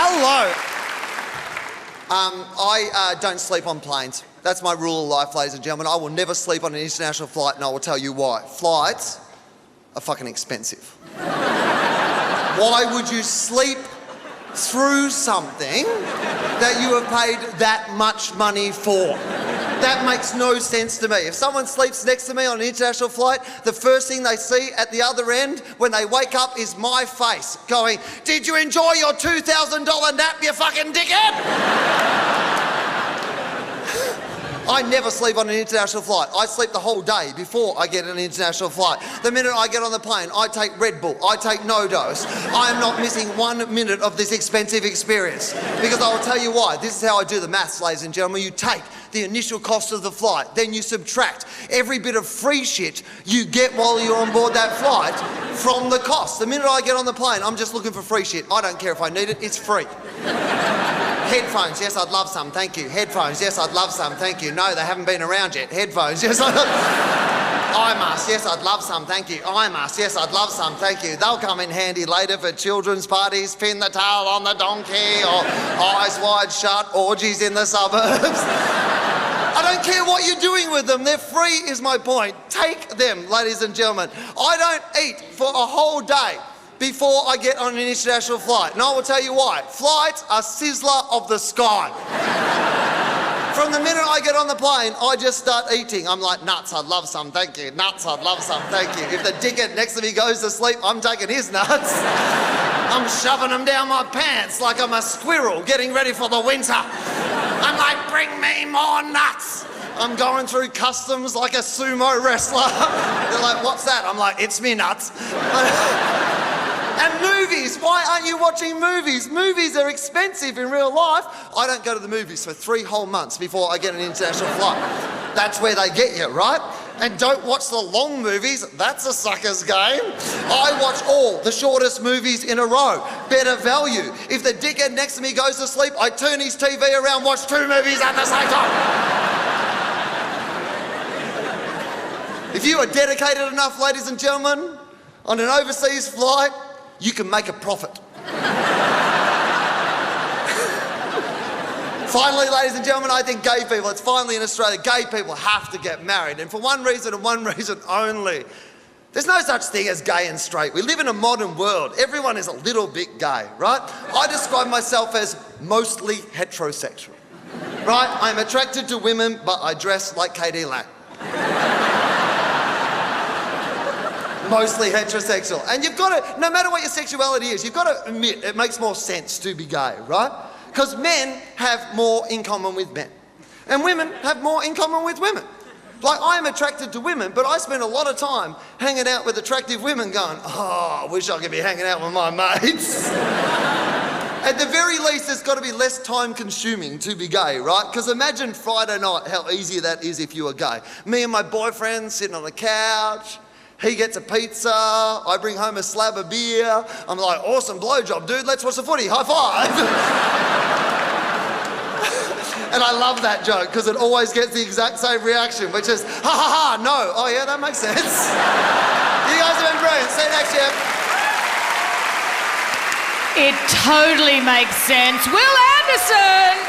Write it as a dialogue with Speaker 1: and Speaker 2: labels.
Speaker 1: Hello. I don't sleep on planes. That's my rule of life, ladies and gentlemen. I will never sleep on an international flight, and I will tell you why. Flights are fucking expensive. Why would you sleep through something that you have paid that much money for? That makes no sense to me. If someone sleeps next to me on an international flight, the first thing they see at the other end when they wake up is my face going, "Did you enjoy your $2,000 nap, you fucking dickhead?" I never sleep on an international flight. I sleep the whole day before I get on an international flight. The minute I get on the plane, I take Red Bull, I take No-Dose. I am not missing 1 minute of this expensive experience. Because I will tell you why. This is how I do the maths, ladies and gentlemen. You take the initial cost of the flight, then you subtract every bit of free shit you get while you're on board that flight from the cost. The minute I get on the plane, I'm just looking for free shit. I don't care if I need it, it's free. Headphones, yes, I'd love some, thank you. Headphones, yes, I'd love some, thank you. No, they haven't been around yet. Headphones, yes, eye mask, yes, I'd love some, thank you. Eye mask, yes, I'd love some, thank you. They'll come in handy later for children's parties, pin the tail on the donkey, or eyes wide shut, orgies in the suburbs. I don't care what you're doing with them, they're free is my point. Take them, ladies and gentlemen. I don't eat for a whole day before I get on an international flight. And I will tell you why. Flights are sizzler of the sky. From the minute I get on the plane, I just start eating. I'm like, nuts, I'd love some, thank you. Nuts, I'd love some, thank you. If the dickhead next to me goes to sleep, I'm taking his nuts. I'm shoving them down my pants like I'm a squirrel getting ready for the winter. I'm like, bring me more nuts. I'm going through customs like a sumo wrestler. They're like, what's that? I'm like, it's me nuts. And movies, why aren't you watching movies? Movies are expensive in real life. I don't go to the movies for 3 whole months before I get an international flight. That's where they get you, right? And don't watch the long movies, that's a sucker's game. I watch all the shortest movies in a row. Better value. If the dickhead next to me goes to sleep, I turn his TV around, watch 2 movies at the same time. If you are dedicated enough, ladies and gentlemen, on an overseas flight, you can make a profit. Finally, ladies and gentlemen, I think gay people, it's finally in Australia, gay people have to get married. And for one reason and one reason only. There's no such thing as gay and straight. We live in a modern world. Everyone is a little bit gay, right? I describe myself as mostly heterosexual, right? I'm attracted to women, but I dress like Katie Lang. Mostly heterosexual. And you've got to, no matter what your sexuality is, you've got to admit it makes more sense to be gay, right? Because men have more in common with men. And women have more in common with women. Like, I am attracted to women, but I spend a lot of time hanging out with attractive women going, oh, I wish I could be hanging out with my mates. At the very least, it's got to be less time consuming to be gay, right? Because imagine Friday night, how easy that is if you were gay. Me and my boyfriend sitting on the couch, he gets a pizza, I bring home a slab of beer. I'm like, awesome blowjob, dude, let's watch the footy, high five. And I love that joke because it always gets the exact same reaction, which is, ha ha ha, no. Oh yeah, that makes sense. You guys have been brilliant, see you next year.
Speaker 2: It totally makes sense. Will Anderson!